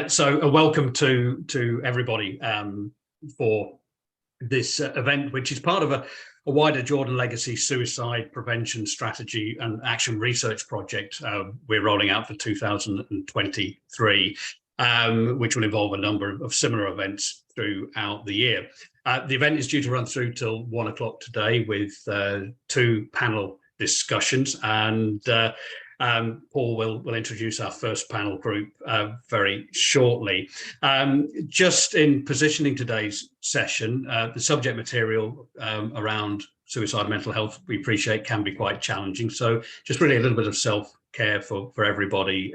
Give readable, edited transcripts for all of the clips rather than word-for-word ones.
So a welcome to everybody for this event, which is part of a wider Jordan Legacy suicide prevention strategy and action research project we're rolling out for 2023, which will involve a number of similar events throughout the year. The event is due to run through till 1 o'clock today with 2 panel discussions, and Paul will introduce our first panel group very shortly. Just in positioning today's session, the subject material around suicide mental health, we appreciate, can be quite challenging. So just really a little bit of self-care for everybody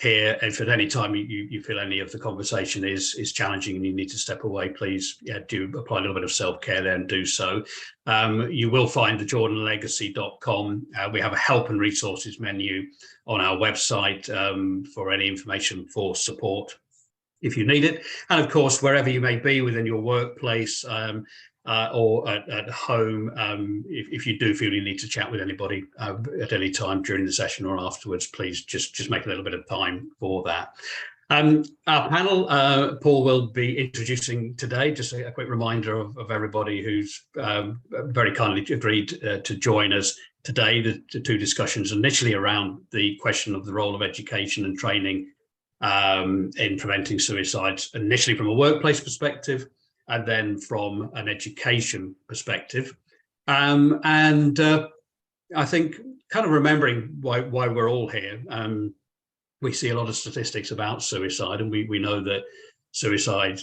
here. If at any time you feel any of the conversation is challenging and you need to step away, please do apply a little bit of self-care there and do so. You will find the jordanlegacy.com. We have a help and resources menu on our website for any information for support if you need it. And of course, wherever you may be within your workplace or at home, if you do feel you need to chat with anybody at any time during the session or afterwards, please just make a little bit of time for that. Our panel, Paul will be introducing today. Just a quick reminder of everybody who's very kindly agreed to join us today. The 2 discussions initially around the question of the role of education and training in preventing suicides, initially from a workplace perspective, and then from an education perspective. And I think kind of remembering why we're all here, we see a lot of statistics about suicide, and we know that suicide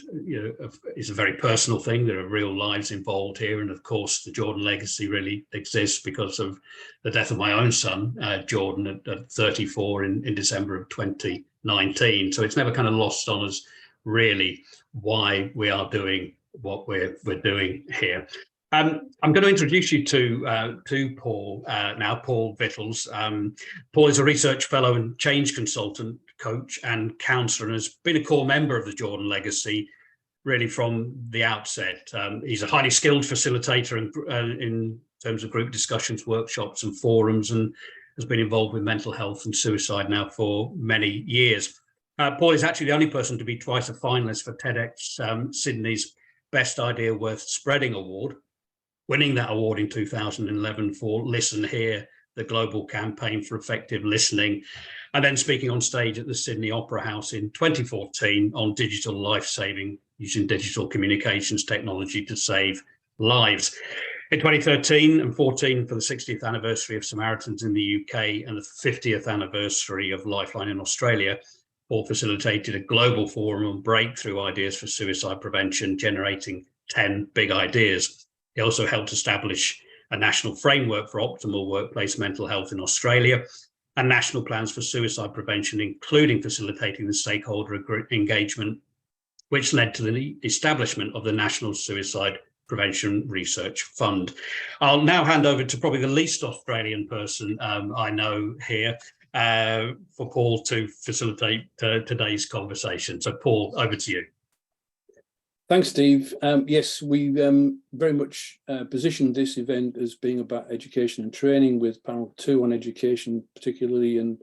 is a very personal thing. There are real lives involved here. And of course, the Jordan Legacy really exists because of the death of my own son, Jordan, at 34 in December of 2019. So it's never kind of lost on us really why we are doing what we're doing here. I'm going to introduce you to Paul now, Paul Vittles. Paul is a research fellow and change consultant, coach and counsellor, and has been a core member of the Jordan Legacy really from the outset. He's a highly skilled facilitator in terms of group discussions, workshops and forums, and has been involved with mental health and suicide now for many years. Paul is actually the only person to be twice a finalist for TEDx Sydney's Best Idea Worth Spreading Award, winning that award in 2011 for Listen Here, the global campaign for effective listening, and then speaking on stage at the Sydney Opera House in 2014 on digital life-saving, using digital communications technology to save lives. In 2013 and 14, for the 60th anniversary of Samaritans in the UK and the 50th anniversary of Lifeline in Australia, Paul facilitated a global forum on breakthrough ideas for suicide prevention, generating 10 big ideas. He also helped establish a national framework for optimal workplace mental health in Australia and national plans for suicide prevention, including facilitating the stakeholder engagement, which led to the establishment of the National Suicide Prevention Research Fund. I'll now hand over to probably the least Australian person I know here, for Paul to facilitate today's conversation. So Paul, over to you. Thanks, Steve. Yes, we very much positioned this event as being about education and training, with panel 2 on education particularly and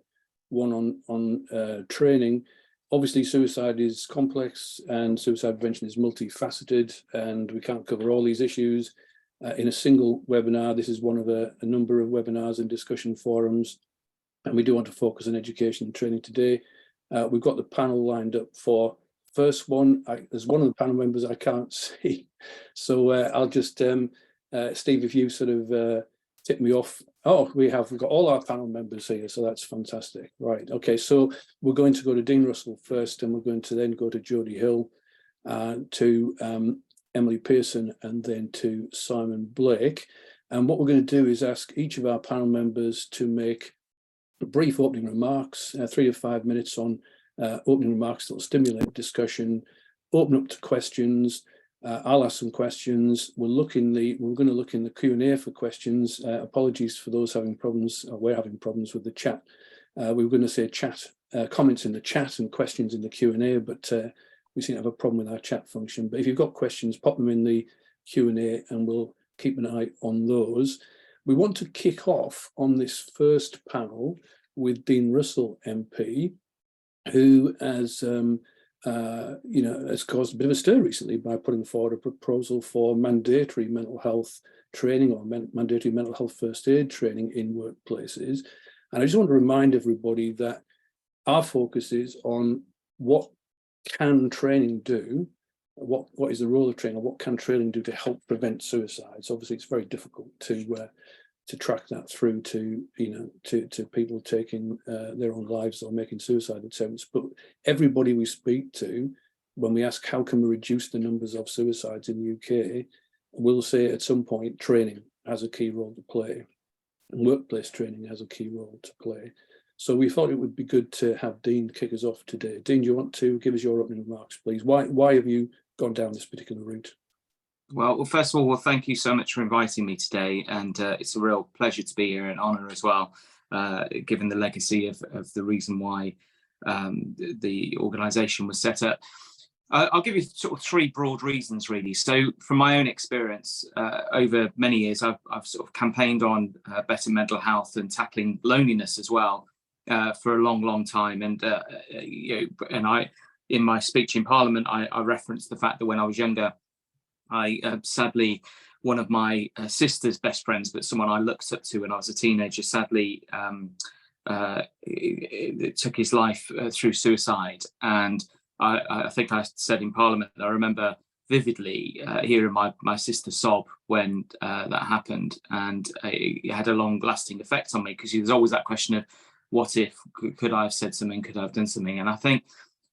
1 on training. Obviously, suicide is complex and suicide prevention is multifaceted, and we can't cover all these issues in a single webinar. This is one of a number of webinars and discussion forums, and we do want to focus on education and training today. We've got the panel lined up for first one. There's one of the panel members I can't see, so I'll just Steve, if you sort of tip me off. Oh, we've got all our panel members here, so that's fantastic. Right, okay, so we're going to go to Dean Russell first, and we're going to then go to Jodie Hill, to Emily Pearson, and then to Simon Blake. And what we're going to do is ask each of our panel members to make brief opening remarks, 3 to 5 minutes on opening remarks that will stimulate discussion, open up to questions. I'll ask some questions. We're going to look in the Q&A for questions. Apologies for those having problems. We're having problems with the chat. We were going to say comments in the chat and questions in the Q&A, but we seem to have a problem with our chat function. But if you've got questions, pop them in the Q&A and we'll keep an eye on those. We want to kick off on this first panel with Dean Russell MP. who has has caused a bit of a stir recently by putting forward a proposal for mandatory mental health training, or mandatory mental health first aid training in workplaces. And I just want to remind everybody that our focus is on what can training do, what is the role of training, what can training do to help prevent suicides. Obviously, it's very difficult to track that through to people taking their own lives or making suicide attempts. But everybody we speak to, when we ask how can we reduce the numbers of suicides in the UK, will say at some point training has a key role to play, and workplace training has a key role to play. So we thought it would be good to have Dean kick us off today. Dean, do you want to give us your opening remarks, please? Why have you gone down this particular route? Well, first of all, thank you so much for inviting me today, and it's a real pleasure to be here, and honour as well, given the legacy of the reason why the organisation was set up. I'll give you sort of three broad reasons, really. So from my own experience, over many years, I've sort of campaigned on better mental health and tackling loneliness as well for a long time. And in my speech in Parliament, I referenced the fact that when I was younger, I sadly, one of my sister's best friends, but someone I looked up to when I was a teenager, sadly took his life through suicide. And I think I said in Parliament that I remember vividly hearing my sister sob when that happened, and it had a long-lasting effect on me, because there's always that question of what if, could I have said something, could I have done something? And I think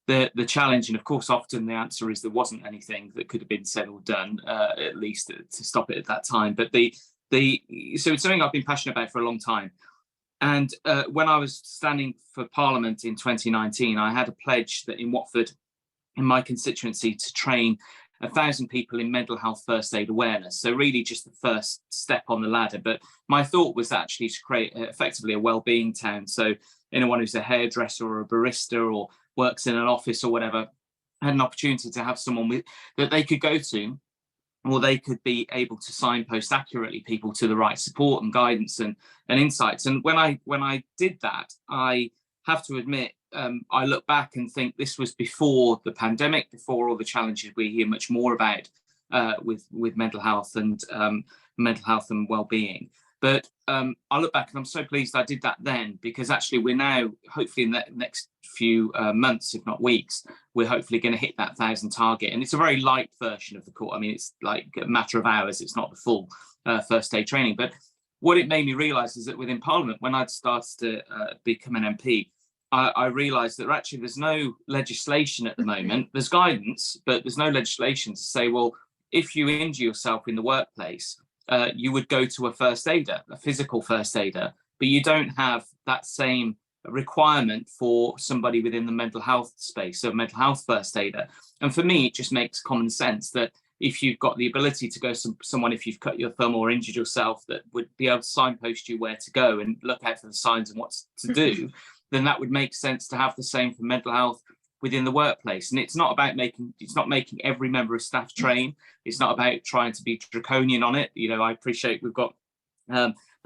the challenge, and of course often the answer is there wasn't anything that could have been said or done, at least to stop it at that time. But so it's something I've been passionate about for a long time. And when I was standing for Parliament in 2019, I had a pledge that in Watford, in my constituency, to train 1,000 people in mental health first aid awareness. So really just the first step on the ladder. But my thought was actually to create effectively a wellbeing town. So anyone who's a hairdresser or a barista or works in an office or whatever had an opportunity to have someone that they could go to, or they could be able to signpost accurately people to the right support and guidance and insights. And when I did that, I have to admit, I look back and think this was before the pandemic, before all the challenges we hear much more about with mental health and well-being. But I look back and I'm so pleased I did that then, because actually we're now, hopefully in the next few months, if not weeks, we're hopefully going to hit that 1,000 target. And it's a very light version of the course. I mean, it's like a matter of hours. It's not the full first aid training. But what it made me realise is that within Parliament, when I'd started to become an MP, I realised that actually there's no legislation at the moment. There's guidance, but there's no legislation to say, well, if you injure yourself in the workplace, you would go to a first aider, a physical first aider, but you don't have that same requirement for somebody within the mental health space, so mental health first aider. And for me, it just makes common sense that if you've got the ability to go to someone, if you've cut your thumb or injured yourself, that would be able to signpost you where to go and look out for the signs and what to do, then that would make sense to have the same for mental health within the workplace. And it's not making every member of staff train. It's not about trying to be draconian on it. You know, I appreciate we've got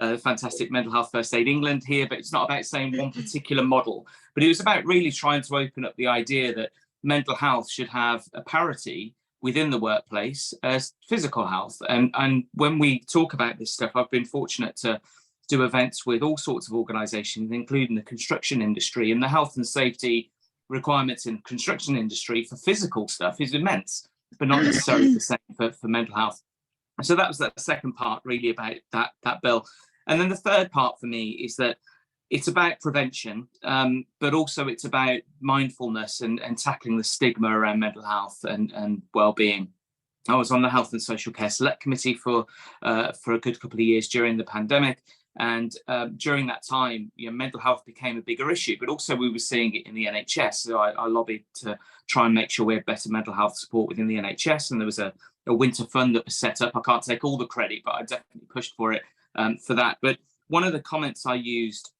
fantastic Mental Health First Aid England here, but it's not about saying one particular model. But it was about really trying to open up the idea that mental health should have a parity within the workplace as physical health. And when we talk about this stuff, I've been fortunate to do events with all sorts of organisations, including the construction industry, and the health and safety requirements in the construction industry for physical stuff is immense, but not necessarily the same for mental health. So that was that second part, really, about that bill. And then the third part for me is that it's about prevention, but also it's about mindfulness and tackling the stigma around mental health and well-being. I was on the Health and Social Care Select Committee for a good couple of years during the pandemic. And during that time, mental health became a bigger issue, but also we were seeing it in the NHS. So I lobbied to try and make sure we had better mental health support within the NHS. And there was a winter fund that was set up. I can't take all the credit, but I definitely pushed for it for that. But one of the comments I used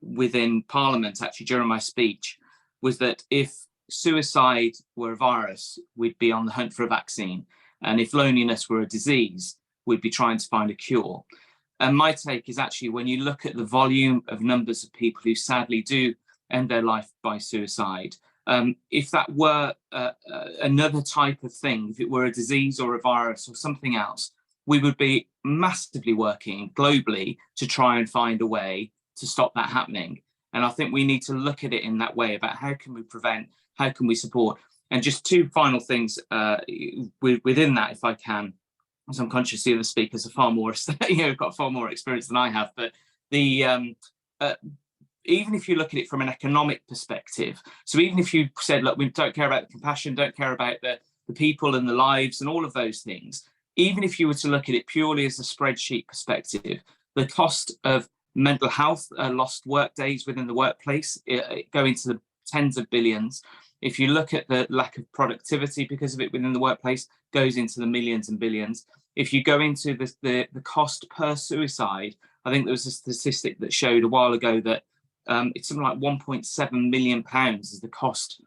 within Parliament, actually during my speech, was that if suicide were a virus, we'd be on the hunt for a vaccine. And if loneliness were a disease, we'd be trying to find a cure. And my take is actually, when you look at the volume of numbers of people who sadly do end their life by suicide. If that were another type of thing, if it were a disease or a virus or something else, we would be massively working globally to try and find a way to stop that happening. And I think we need to look at it in that way about how can we prevent, how can we support. And just two final things within that, if I can, as I'm conscious the other speakers are far more, got far more experience than I have, but the even if you look at it from an economic perspective, so even if you said, look, we don't care about the compassion, don't care about the people and the lives and all of those things, even if you were to look at it purely as a spreadsheet perspective, the cost of mental health, lost work days within the workplace, go into the tens of billions. If you look at the lack of productivity because of it within the workplace, goes into the millions and billions. If you go into the cost per suicide, I think there was a statistic that showed a while ago that it's something like £1.7 million is the cost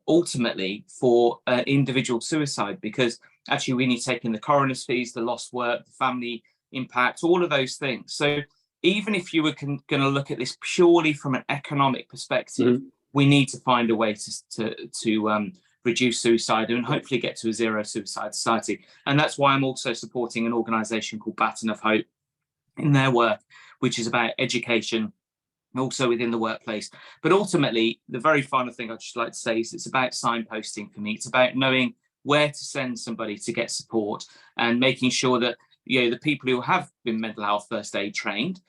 ultimately for individual suicide, because actually we need to take in the coroner's fees, the lost work, the family impact, all of those things. So even if you were going to look at this purely from an economic perspective, we need to find a way to reduce suicide and hopefully get to a zero suicide society. And that's why I'm also supporting an organisation called Baton of Hope in their work, which is about education, also within the workplace. But ultimately, the very final thing I'd just like to say is it's about signposting for me. It's about knowing where to send somebody to get support and making sure that the people who have been mental health first aid trained,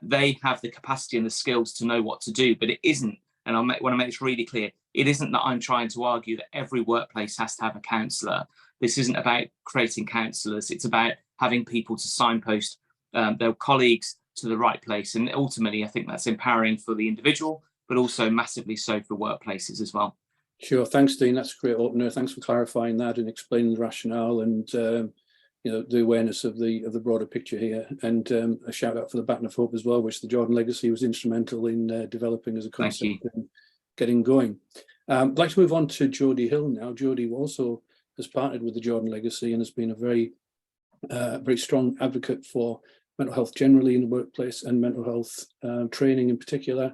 they have the capacity and the skills to know what to do. But it isn't, and I want to make this really clear, it isn't that I'm trying to argue that every workplace has to have a counsellor. This isn't about creating counsellors. It's about having people to signpost their colleagues to the right place. And ultimately, I think that's empowering for the individual, but also massively so for workplaces as well. Sure. Thanks, Dean. That's a great opener. Thanks for clarifying that and explaining the rationale and the awareness of the broader picture here. And a shout out for the Baton of Hope as well, which the Jordan Legacy was instrumental in developing as a concept and getting going. I'd like to move on to Jodie Hill now. Jodie also has partnered with the Jordan Legacy and has been a very strong advocate for mental health generally in the workplace and mental health training in particular.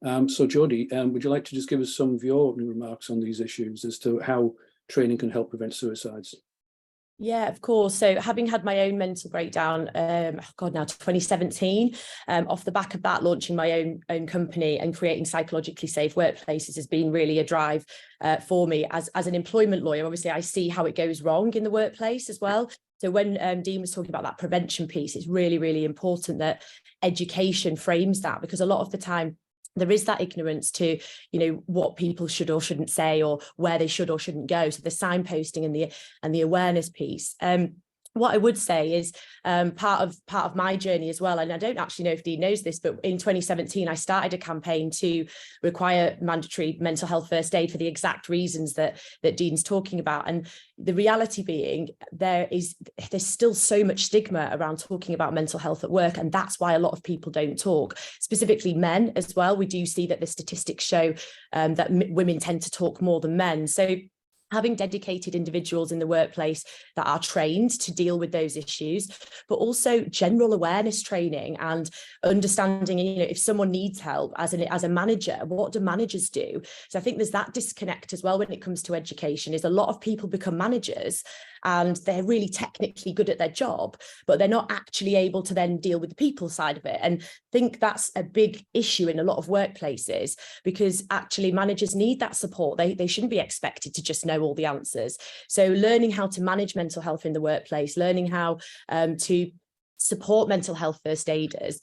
So Jodie, would you like to just give us some of your opening remarks on these issues as to how training can help prevent suicides? Yeah, of course. So having had my own mental breakdown, 2017, off the back of that, launching my own company and creating psychologically safe workplaces has been really a drive for me. As an employment lawyer, obviously, I see how it goes wrong in the workplace as well. So when Dean was talking about that prevention piece, it's really, really important that education frames that, because a lot of the time, there is that ignorance to, what people should or shouldn't say or where they should or shouldn't go. So the signposting and the awareness piece. What I would say is part of my journey as well, and I don't actually know if Dean knows this, but in 2017, I started a campaign to require mandatory mental health first aid for the exact reasons that Dean's talking about. And the reality being there's still so much stigma around talking about mental health at work. And that's why a lot of people don't talk, specifically men as well. We do see that the statistics show that women tend to talk more than men. So having dedicated individuals in the workplace that are trained to deal with those issues, but also general awareness training and understanding, if someone needs help as a manager, what do managers do? So I think there's that disconnect as well when it comes to education, is a lot of people become managers and they're really technically good at their job, but they're not actually able to then deal with the people side of it. And I think that's a big issue in a lot of workplaces, because actually managers need that support. They shouldn't be expected to just know all the answers. So learning how to manage mental health in the workplace, learning how to support mental health first aiders,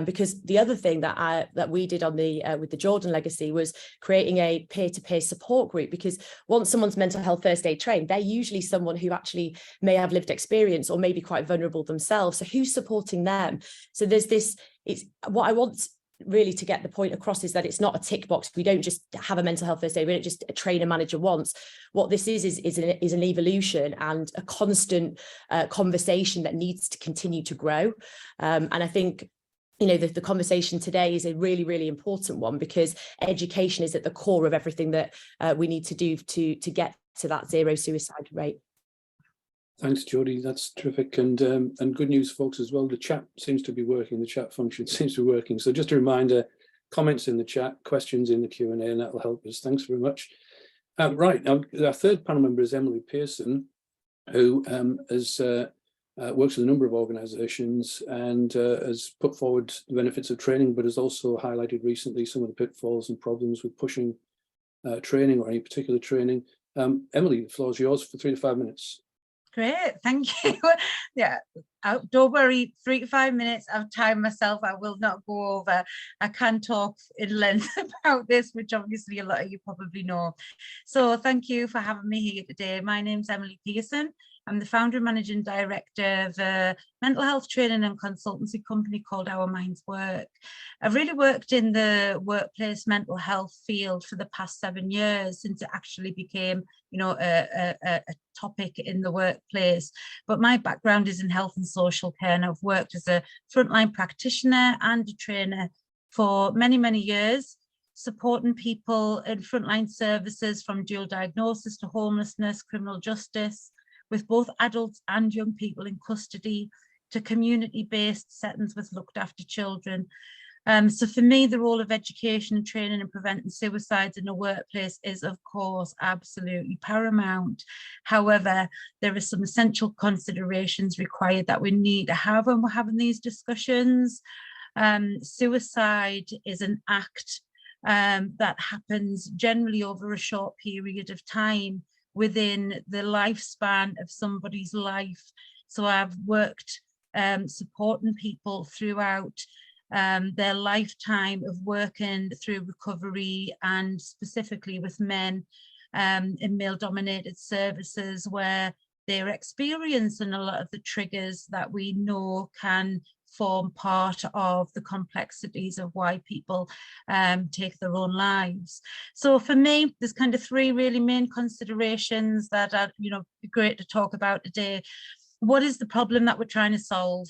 because the other thing that we did on with the Jordan Legacy was creating a peer-to-peer support group, because once someone's mental health first aid trained, they're usually someone who actually may have lived experience or may be quite vulnerable themselves. So who's supporting them? So there's this, it's what I want really to get the point across is that it's not a tick box. We don't just have a mental health first aid. We don't just train a manager once. What this is an evolution and a constant conversation that needs to continue to grow. And I think, the conversation today is a really, really important one, because education is at the core of everything that we need to do to get to that zero suicide rate. Thanks, Jodie. That's terrific. And good news, folks, as well. The chat seems to be working. The chat function seems to be working. So just a reminder, comments in the chat, questions in the Q&A, and that will help us. Thanks very much. Right, now our third panel member is Emily Pearson, who has works with a number of organisations and has put forward the benefits of training, but has also highlighted recently some of the pitfalls and problems with pushing training or any particular training. Emily, the floor is yours for 3 to 5 minutes. Great, thank you. Yeah, don't worry, 3 to 5 minutes. I've timed myself. I will not go over. I can talk in length about this, which obviously a lot of you probably know. So thank you for having me here today. My name's Emily Pearson. I'm the founder and managing director of a mental health training and consultancy company called Our Minds Work. I've really worked in the workplace mental health field for the past 7 years since it actually became, you know, a topic in the workplace. But my background is in health and social care, and I've worked as a frontline practitioner and a trainer for many, many years, supporting people in frontline services from dual diagnosis to homelessness, criminal justice, with both adults and young people in custody, to community-based settings with looked after children. So for me, the role of education, training and preventing suicides in the workplace is, of course, absolutely paramount. However, there are some essential considerations required that we need to have when we're having these discussions. Suicide is an act that happens generally over a short period of time within the lifespan of somebody's life. So I've worked supporting people throughout their lifetime of working through recovery, and specifically with men in male-dominated services, where they're experiencing a lot of the triggers that we know can form part of the complexities of why people take their own lives. So for me, there's kind of 3 really main considerations that are, you know, great to talk about today. What is the problem that we're trying to solve?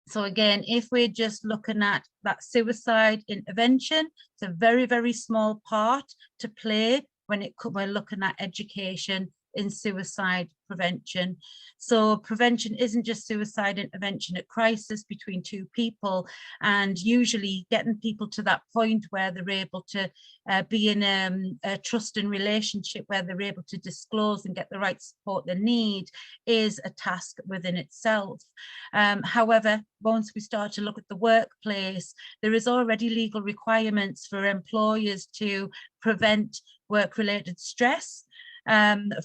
So again, if we're just looking at that suicide intervention, it's a very, very small part to play when we're looking at education in suicide prevention. So prevention isn't just suicide intervention at crisis between 2 people, and usually getting people to that point where they're able to be in a trusting relationship, where they're able to disclose and get the right support they need, is a task within itself. However, once we start to look at the workplace, there is already legal requirements for employers to prevent work-related stress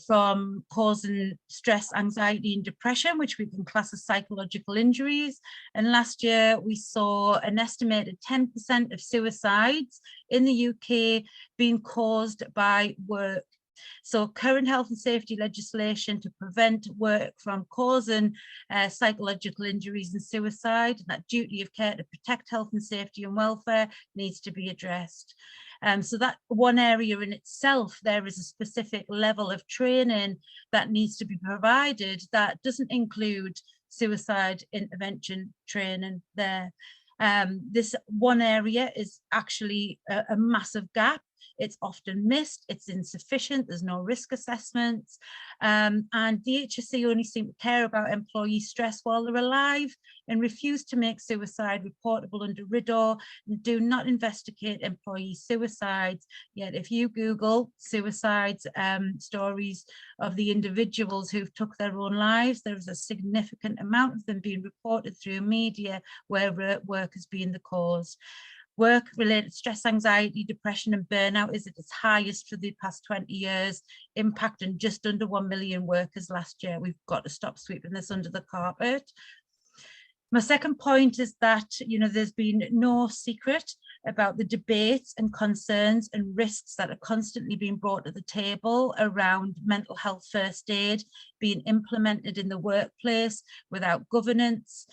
from causing stress, anxiety and depression, which we can class as psychological injuries. And last year we saw an estimated 10% of suicides in the UK being caused by work. So current health and safety legislation to prevent work from causing psychological injuries and suicide, and that duty of care to protect health and safety and welfare, needs to be addressed. So that one area in itself, there is a specific level of training that needs to be provided that doesn't include suicide intervention training there. This one area is actually a massive gap. It's often missed, it's insufficient, there's no risk assessments, and the HSE only seem to care about employee stress while they're alive and refuse to make suicide reportable under RIDDOR, and do not investigate employee suicides. Yet if you Google suicides stories of the individuals who've took their own lives, there's a significant amount of them being reported through media where work has been the cause. Work-related stress, anxiety, depression and burnout is at its highest for the past 20 years, impacting just under 1 million workers last year. We've got to stop sweeping this under the carpet. My second point is that, you know, there's been no secret about the debates and concerns and risks that are constantly being brought to the table around mental health first aid being implemented in the workplace without governance,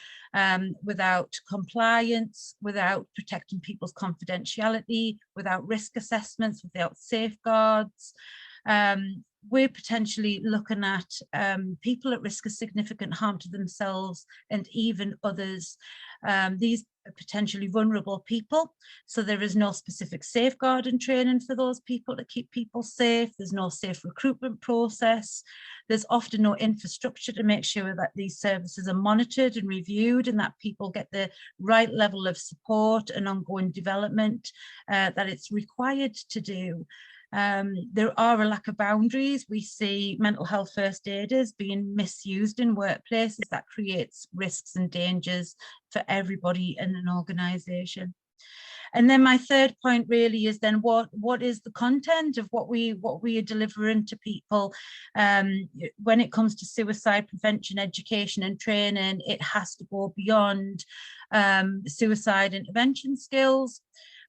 without compliance, without protecting people's confidentiality, without risk assessments, without safeguards. We're potentially looking at people at risk of significant harm to themselves and even others. These potentially vulnerable people. So there is no specific safeguarding training for those people to keep people safe. There's no safe recruitment process. There's often no infrastructure to make sure that these services are monitored and reviewed and that people get the right level of support and ongoing development that it's required to do. There are a lack of boundaries. We see mental health first aiders being misused in workplaces. That creates risks and dangers for everybody in an organisation. And then my third point really is then what is the content of what we are delivering to people when it comes to suicide prevention, education and training. It has to go beyond suicide intervention skills.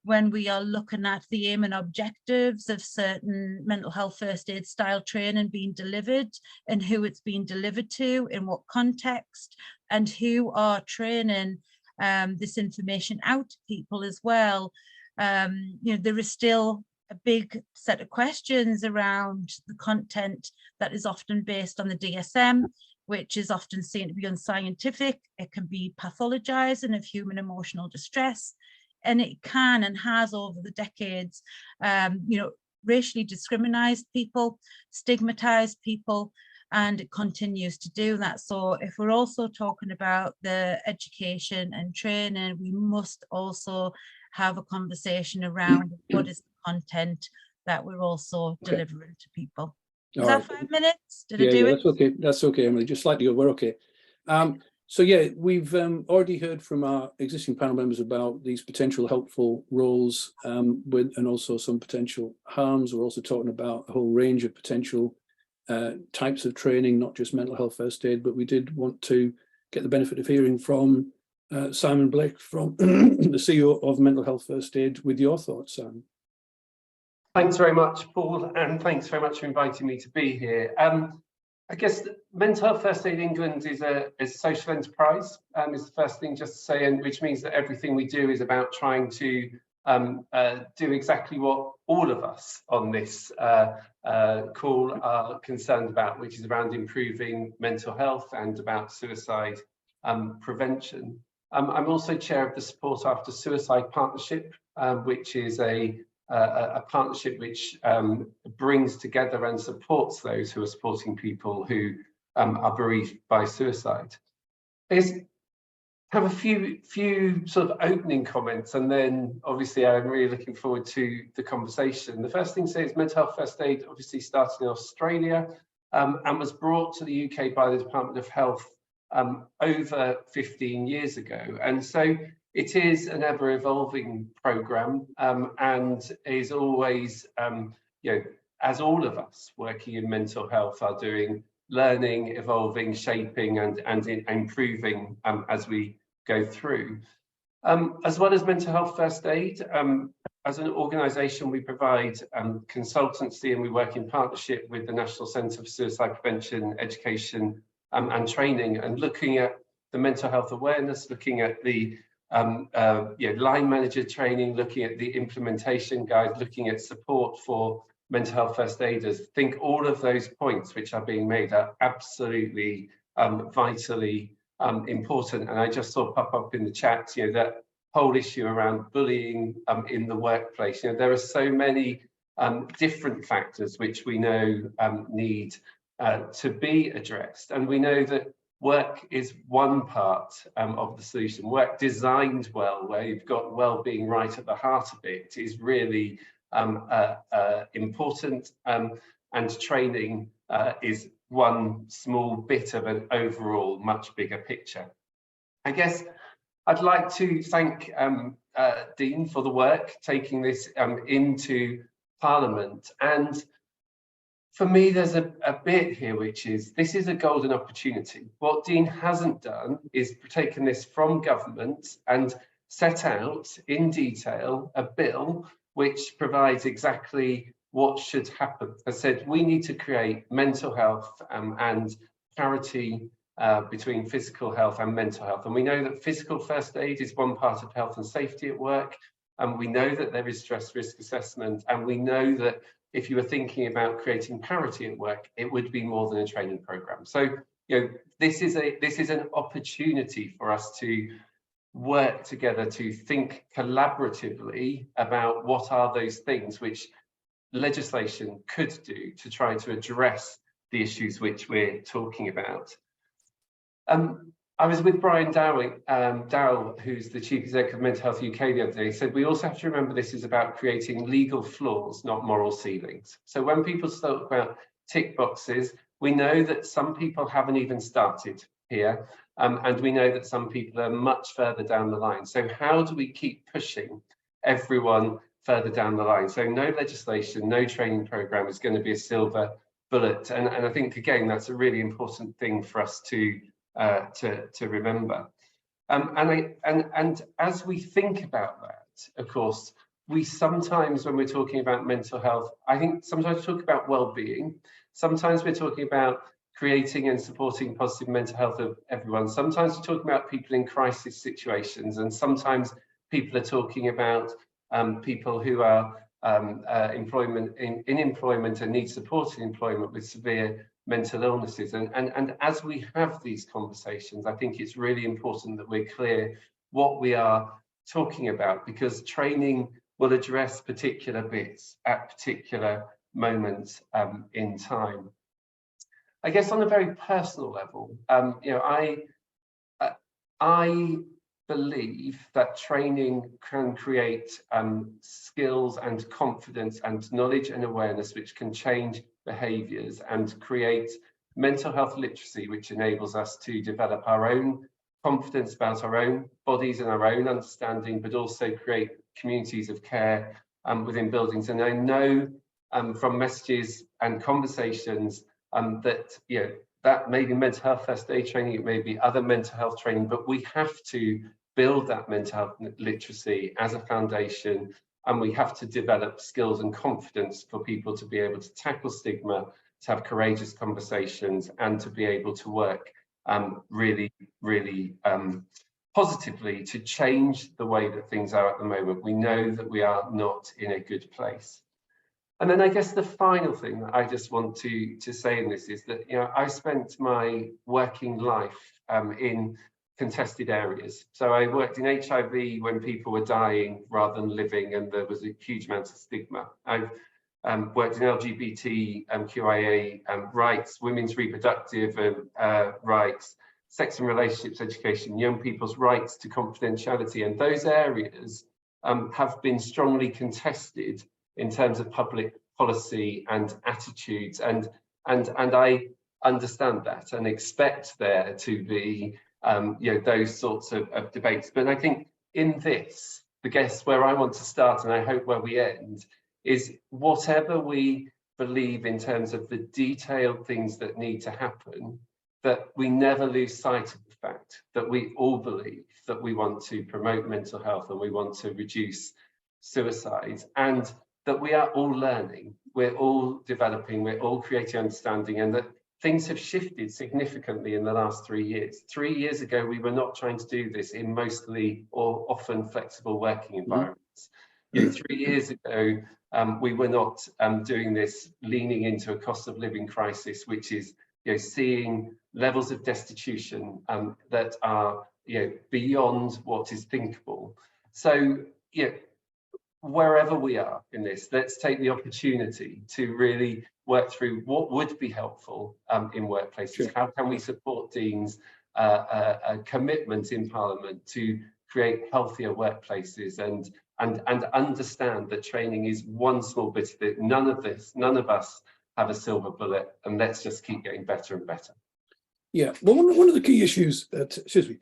When we are looking at the aim and objectives of certain mental health first aid style training being delivered and who it's being delivered to, in what context, and who are training this information out to people as well. You know, there is still a big set of questions around the content that is often based on the DSM, which is often seen to be unscientific. It can be pathologizing of human emotional distress. And it can and has over the decades, you know, racially discriminated people, stigmatized people, and it continues to do that. So if we're also talking about the education and training, we must also have a conversation around what is the content that we're also delivering to people. Is that 5 minutes? Did I do it? That's okay. That's okay, Emily. Just slightly over. Okay. So yeah, we've already heard from our existing panel members about these potential helpful roles and also some potential harms. We're also talking about a whole range of potential types of training, not just mental health first aid, but we did want to get the benefit of hearing from Simon Blake, from the CEO of Mental Health First Aid, with your thoughts, Simon. Thanks very much, Paul, and thanks very much for inviting me to be here. I guess Mental Health First Aid England is a social enterprise, is the first thing just to say, and which means that everything we do is about trying to do exactly what all of us on this call are concerned about, which is around improving mental health and about suicide prevention. I'm also chair of the Support After Suicide Partnership, which is a partnership which brings together and supports those who are supporting people who are bereaved by suicide. I have a few sort of opening comments, and then obviously I'm really looking forward to the conversation. The first thing to say is Mental Health First Aid obviously started in Australia and was brought to the UK by the Department of Health over 15 years ago, and so it is an ever-evolving programme and is always, you know, as all of us working in mental health are doing, learning, evolving, shaping and improving as we go through. As well as Mental Health First Aid, as an organisation we provide consultancy, and we work in partnership with the National Centre for Suicide Prevention, Education and Training, and looking at the mental health awareness, looking at the line manager training, looking at the implementation guide, looking at support for mental health first aiders. I think all of those points which are being made are absolutely vitally important. And I just saw pop up in the chat, you know, that whole issue around bullying in the workplace. You know, there are so many different factors which we know need to be addressed, and we know that work is one part of the solution. Work designed well, where you've got well-being right at the heart of it, is really important, and training is one small bit of an overall much bigger picture. I guess I'd like to thank Dean for the work taking this into Parliament. And for me, there's a bit here which is, this is a golden opportunity. What Dean hasn't done is taken this from government and set out in detail a bill which provides exactly what should happen. As I said, we need to create mental health and parity between physical health and mental health. And we know that physical first aid is one part of health and safety at work. And we know that there is stress risk assessment. And we know that if you were thinking about creating parity at work, it would be more than a training program. So, you know, this is an opportunity for us to work together to think collaboratively about what are those things which legislation could do to try to address the issues which we're talking about. I was with Brian Dowell, who's the Chief Executive of Mental Health UK the other day. He said, we also have to remember this is about creating legal floors, not moral ceilings. So when people talk about tick boxes, we know that some people haven't even started here, and we know that some people are much further down the line. So how do we keep pushing everyone further down the line? So no legislation, no training program is going to be a silver bullet. And I think, again, that's a really important thing for us to remember. And as we think about that, of course, we sometimes, when we're talking about mental health, I think sometimes we talk about well-being. Sometimes we're talking about creating and supporting positive mental health of everyone. Sometimes we're talking about people in crisis situations, and sometimes people are talking about people who are in employment and need support in employment with severe mental illnesses. And as we have these conversations, I think it's really important that we're clear what we are talking about, because training will address particular bits at particular moments in time. I guess on a very personal level, you know, I believe that training can create skills and confidence and knowledge and awareness which can change behaviours and create mental health literacy, which enables us to develop our own confidence about our own bodies and our own understanding, but also create communities of care within buildings. And I know from messages and conversations that, you know, that may be mental health first aid training, it may be other mental health training, but we have to build that mental health literacy as a foundation, and we have to develop skills and confidence for people to be able to tackle stigma, to have courageous conversations, and to be able to work really positively to change the way that things are at the moment. We know that we are not in a good place. And then I guess the final thing that I just want to say in this is that, you know, I spent my working life in contested areas. So I worked in HIV when people were dying rather than living, and there was a huge amount of stigma. I've worked in LGBT QIA rights, women's reproductive rights, sex and relationships education, young people's rights to confidentiality, and those areas have been strongly contested in terms of public policy and attitudes, and I understand that and expect there to be you know, those sorts of debates. But I think in this, I guess where I want to start, and I hope where we end, is whatever we believe in terms of the detailed things that need to happen, that we never lose sight of the fact that we all believe that we want to promote mental health and we want to reduce suicides, and that we are all learning, we're all developing, we're all creating understanding, and that things have shifted significantly in the last 3 years. 3 years ago, we were not trying to do this in mostly or often flexible working environments. You know, 3 years ago, we were not doing this leaning into a cost of living crisis, which is, you know, seeing levels of destitution that are, you know, beyond what is thinkable. So, you know, wherever we are in this, let's take the opportunity to really work through what would be helpful in workplaces. Sure. How can we support deans' a commitment in Parliament to create healthier workplaces, and understand that training is one small bit of it. None of us have a silver bullet, and let's just keep getting better and better. Yeah, well, one of the key issues, excuse me,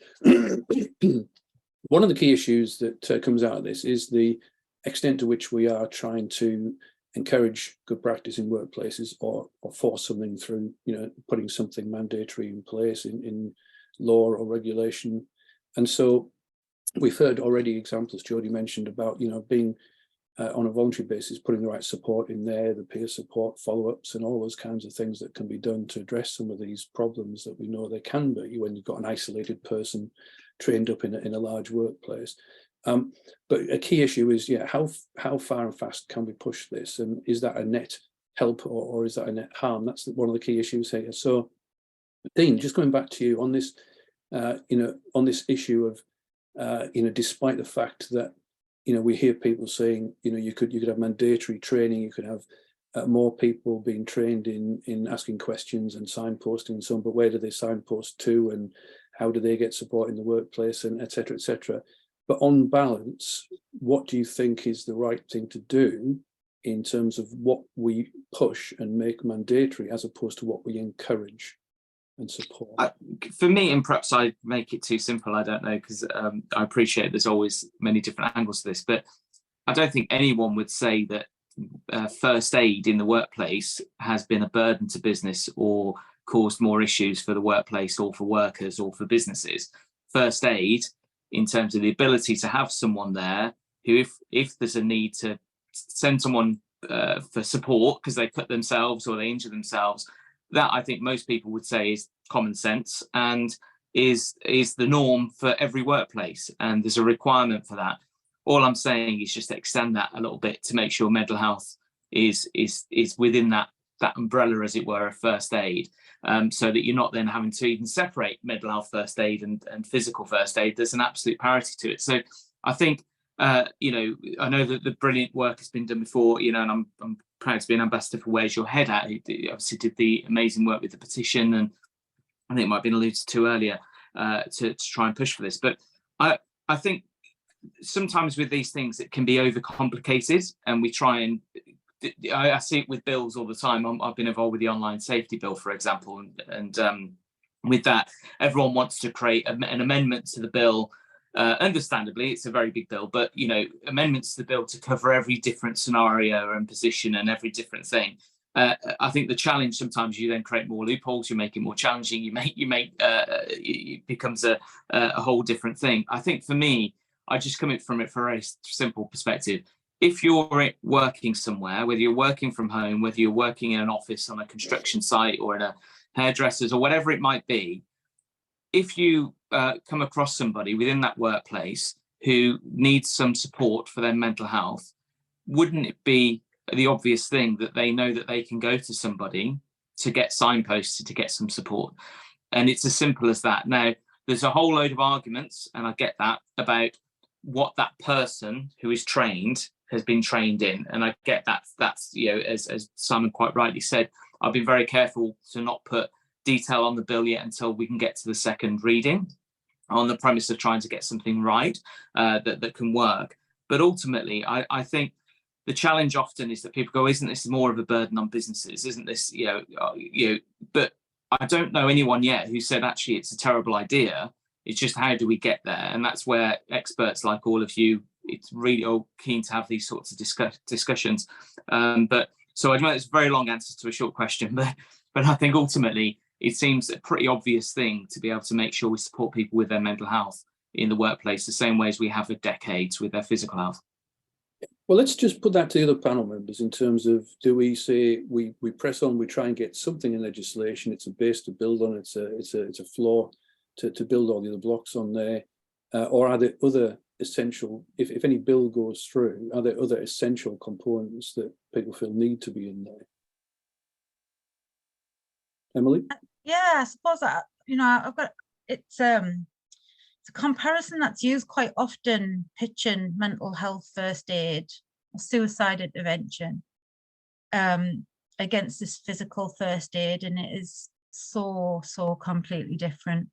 one of the key issues that comes out of this is the extent to which we are trying to encourage good practice in workplaces, or force something through, you know, putting something mandatory in place in law or regulation. And so we've heard already examples Jodie mentioned about, you know, being on a voluntary basis, putting the right support in there, the peer support, follow-ups, and all those kinds of things that can be done to address some of these problems that we know there can be when you've got an isolated person trained up in a large workplace. But a key issue is, yeah, how far and fast can we push this, and is that a net help or is that a net harm? That's one of the key issues here. So, Dean, just going back to you on this, you know, on this issue of despite the fact that, we hear people saying, you could have mandatory training, you could have more people being trained in asking questions and signposting and so on, but where do they signpost to, and how do they get support in the workplace, and et cetera, et cetera. But on balance, what do you think is the right thing to do in terms of what we push and make mandatory as opposed to what we encourage and support? For me, and perhaps I make it too simple, I don't know, because I appreciate there's always many different angles to this, but I don't think anyone would say that first aid in the workplace has been a burden to business or caused more issues for the workplace or for workers or for businesses. First aid, in terms of the ability to have someone there who, if there's a need to send someone for support because they cut themselves or they injure themselves, that I think most people would say is common sense and is the norm for every workplace, and there's a requirement for that. All I'm saying is just extend that a little bit to make sure mental health is within that umbrella, as it were, of first aid, so that you're not then having to even separate mental health first aid and physical first aid. There's an absolute parity to it. So I think, I know that the brilliant work has been done before, and I'm proud to be an ambassador for Where's Your Head At. He obviously did the amazing work with the petition, and I think it might have been alluded to earlier, to try and push for this. But I think sometimes with these things it can be overcomplicated, and we try and I see it with bills all the time. I've been involved with the online safety bill, for example, and with that, everyone wants to create an amendment to the bill. Understandably, it's a very big bill, but amendments to the bill to cover every different scenario and position and every different thing. I think the challenge sometimes, you then create more loopholes, you make it more challenging, it becomes a whole different thing. I think for me, I just come from it for a very simple perspective. If you're working somewhere, whether you're working from home, whether you're working in an office on a construction site or in a hairdresser's or whatever it might be, if you come across somebody within that workplace who needs some support for their mental health, wouldn't it be the obvious thing that they know that they can go to somebody to get signposted to get some support? And it's as simple as that. Now, there's a whole load of arguments, and I get that, about what that person who is trained has been trained in. And I get that. That's, as Simon quite rightly said, I've been very careful to not put detail on the bill yet until we can get to the second reading, on the premise of trying to get something right that can work. But ultimately, I think the challenge often is that people go, isn't this more of a burden on businesses? Isn't this, but I don't know anyone yet who said, actually, it's a terrible idea. It's just, how do we get there? And that's where experts like all of you, it's really keen to have these sorts of discussions. So I know it's a very long answer to a short question, but I think ultimately it seems a pretty obvious thing to be able to make sure we support people with their mental health in the workplace, the same way as we have for decades with their physical health. Well, let's just put that to the other panel members in terms of, do we say we press on, we try and get something in legislation, it's a base to build on, it's a floor to build all the other blocks on there, or are there other essential, if any bill goes through, are there other essential components that people feel need to be in there? Emily? Yeah, I suppose that, I've got, it's a comparison that's used quite often, pitching mental health first aid or suicide intervention against this physical first aid, and it is so completely different.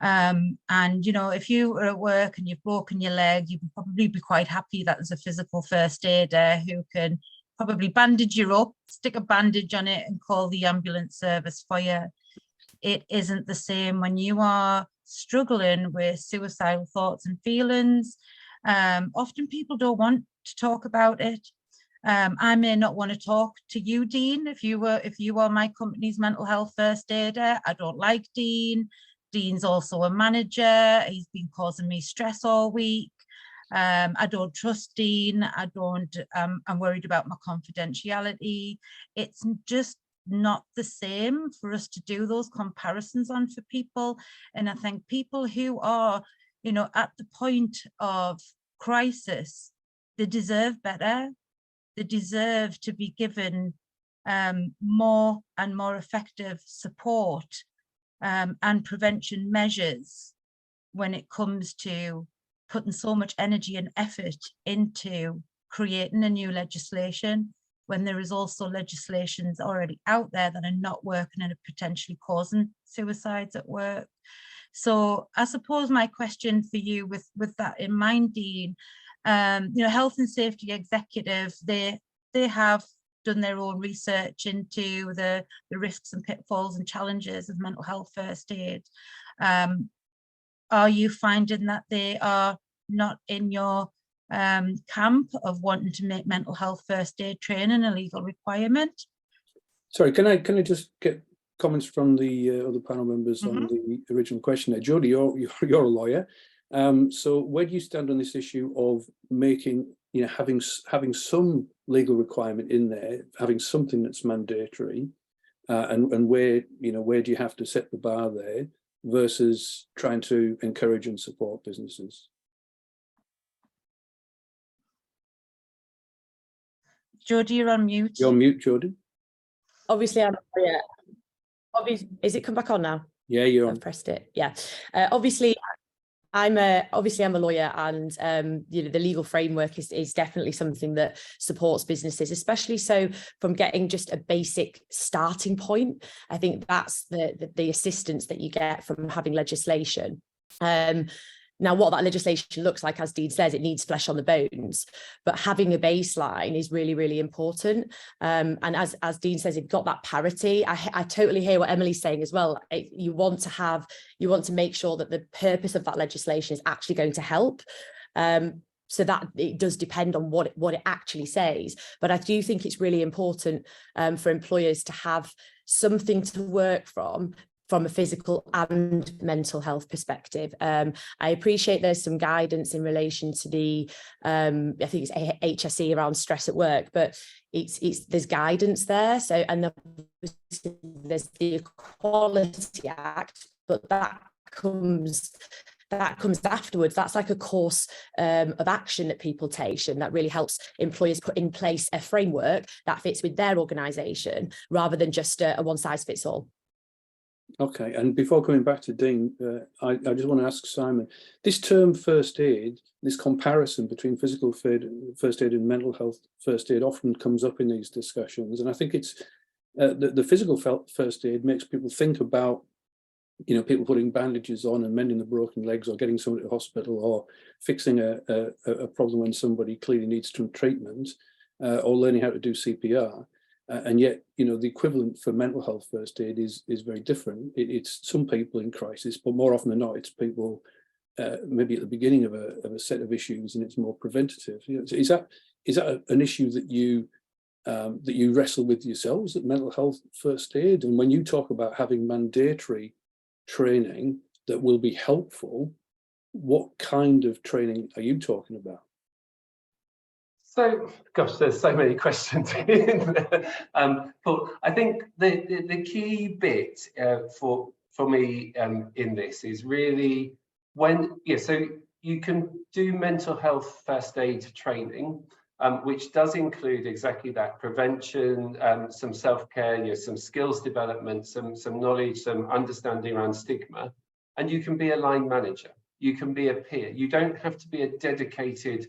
And if you are at work and you've broken your leg, you would probably be quite happy that there's a physical first aider who can probably bandage you up, stick a bandage on it and call the ambulance service for you. It isn't the same when you are struggling with suicidal thoughts and feelings. Often people don't want to talk about it. I may not want to talk to you, Dean, if you are my company's mental health first aider. I don't like Dean. Dean's also a manager. He's been causing me stress all week. I don't trust Dean. I'm worried about my confidentiality. It's just not the same for us to do those comparisons on for people. And I think people who are, at the point of crisis, they deserve better. They deserve to be given more and more effective support and prevention measures when it comes to putting so much energy and effort into creating a new legislation when there is also legislations already out there that are not working and are potentially causing suicides at work. So I suppose my question for you with that in mind, Dean, you know, health and safety executive, they have done their own research into the risks and pitfalls and challenges of mental health first aid. Are you finding that they are not in your camp of wanting to make mental health first aid training a legal requirement? Sorry, can I just get comments from the other panel members on the original question there? Jodie, you're a lawyer, so where do you stand on this issue of making, you know, having some legal requirement in there, having something that's mandatory, and where, you know, where do you have to set the bar there versus trying to encourage and support businesses? Jodie, you're on mute. You're on mute, Jodie. Obviously, is it come back on now? Yeah, you're on. I've pressed it. Yeah. Obviously, I'm a lawyer, and you know, the legal framework is definitely something that supports businesses, especially so from getting just a basic starting point. I think that's the assistance that you get from having legislation. Now, what that legislation looks like, as Dean says, it needs flesh on the bones, but having a baseline is really, really important. And as Dean says, you've got that parity. I totally hear what Emily's saying as well. You want to make sure that the purpose of that legislation is actually going to help. So that it does depend on what it actually says. But I do think it's really important for employers to have something to work from a physical and mental health perspective. I appreciate there's some guidance in relation to the, I think it's HSE around stress at work, but there's guidance there. So, and there's the Equality Act, but that comes afterwards. That's like a course of action that people take, and that really helps employers put in place a framework that fits with their organisation rather than just a one size fits all. Okay, and before coming back to Dean, I just want to ask Simon, this term first aid, this comparison between physical first aid and mental health first aid often comes up in these discussions, and I think it's the physical first aid makes people think about, you know, people putting bandages on and mending the broken legs, or getting somebody to the hospital, or fixing a problem when somebody clearly needs some treatment, or learning how to do CPR. And yet, you know, the equivalent for mental health first aid is very different. It's some people in crisis, but more often than not, it's people maybe at the beginning of a set of issues, and it's more preventative. You know, so is that an issue that you wrestle with yourselves at mental health first aid? And when you talk about having mandatory training that will be helpful, what kind of training are you talking about? So, gosh, there's so many questions in there. But I think the key bit for me in this is really so you can do mental health first aid training, which does include exactly that: prevention, some self-care, some skills development, some knowledge, some understanding around stigma. And you can be a line manager, you can be a peer. You don't have to be a dedicated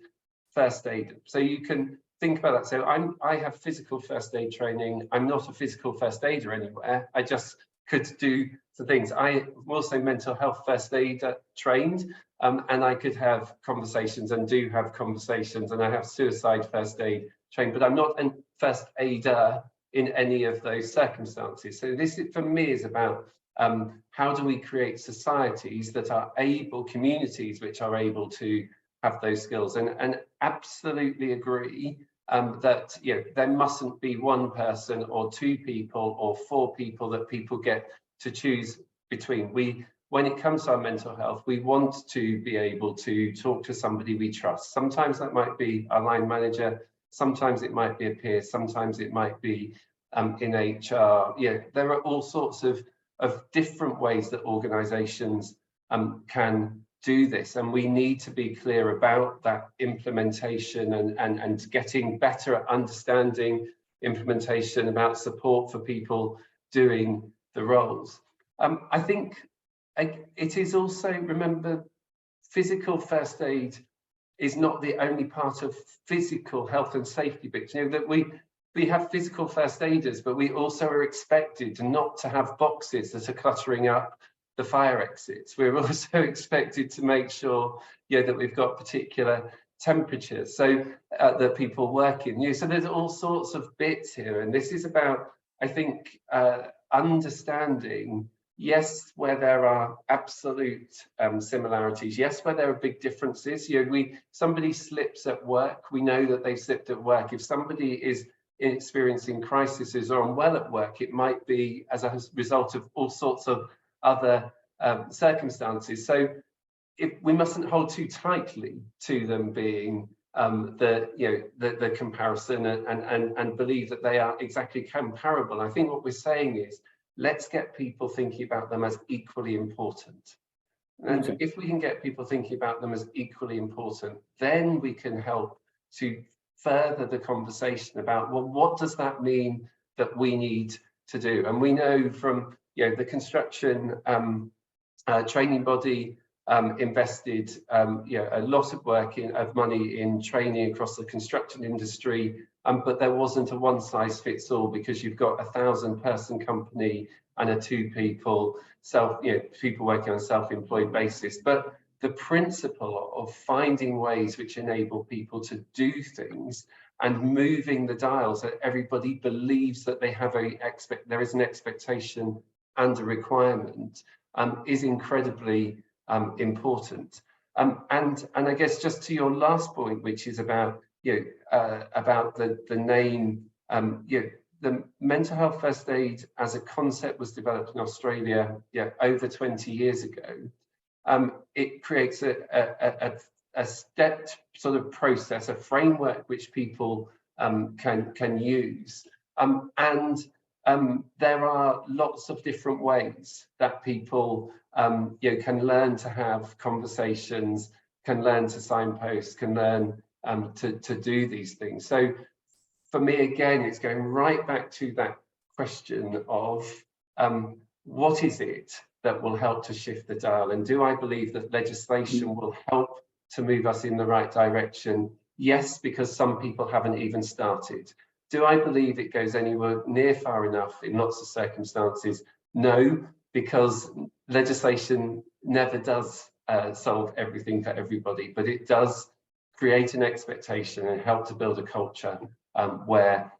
first aid. So you can think about that. So I have physical first aid training. I'm not a physical first aider anywhere. I just could do the things. I'm also mental health first aid trained, and I could have conversations and do have conversations, and I have suicide first aid trained, but I'm not a first aider in any of those circumstances. So this for me is about how do we create societies that are able, communities which are able to have those skills, and absolutely agree that there mustn't be one person or two people or four people that people get to choose between. When it comes to our mental health, we want to be able to talk to somebody we trust. Sometimes that might be a line manager, sometimes it might be a peer, sometimes it might be in HR. There are all sorts of different ways that organizations can do this, and we need to be clear about that implementation and getting better at understanding implementation, about support for people doing the roles. I think it is also, remember, physical first aid is not the only part of physical health and safety bits. You know, that we have physical first aiders, but we also are expected not to have boxes that are cluttering up the fire exits. We're also expected to make sure, you know, that we've got particular temperatures so that people work in. You know, so there's all sorts of bits here, and this is about, I think, understanding, yes, where there are absolute similarities, yes, where there are big differences. You know, somebody slips at work, we know that they've slipped at work. If somebody is experiencing crises or unwell at work, it might be as a result of all sorts of other circumstances. So we mustn't hold too tightly to them being the comparison and believe that they are exactly comparable. I think what we're saying is, let's get people thinking about them as equally important. And Okay. if we can get people thinking about them as equally important, then we can help to further the conversation about, well, what does that mean that we need to do? And we know from, you know, the construction training body invested a lot of money in training across the construction industry, but there wasn't a one size fits all, because you've got 1,000-person company and a 2 people people working on a self-employed basis. But the principle of finding ways which enable people to do things and moving the dial so that everybody believes that they have there is an expectation and a requirement is incredibly important. And I guess just to your last point, which is about about the name, the mental health first aid as a concept was developed in Australia over 20 years ago. It creates a stepped sort of process, a framework which people can use, and there are lots of different ways that people can learn to have conversations, can learn to signpost, can learn to do these things. So for me, again, it's going right back to that question of what is it that will help to shift the dial? And do I believe that legislation will help to move us in the right direction? Yes, because some people haven't even started. Do I believe it goes anywhere near far enough in lots of circumstances? No, because legislation never does solve everything for everybody, but it does create an expectation and help to build a culture where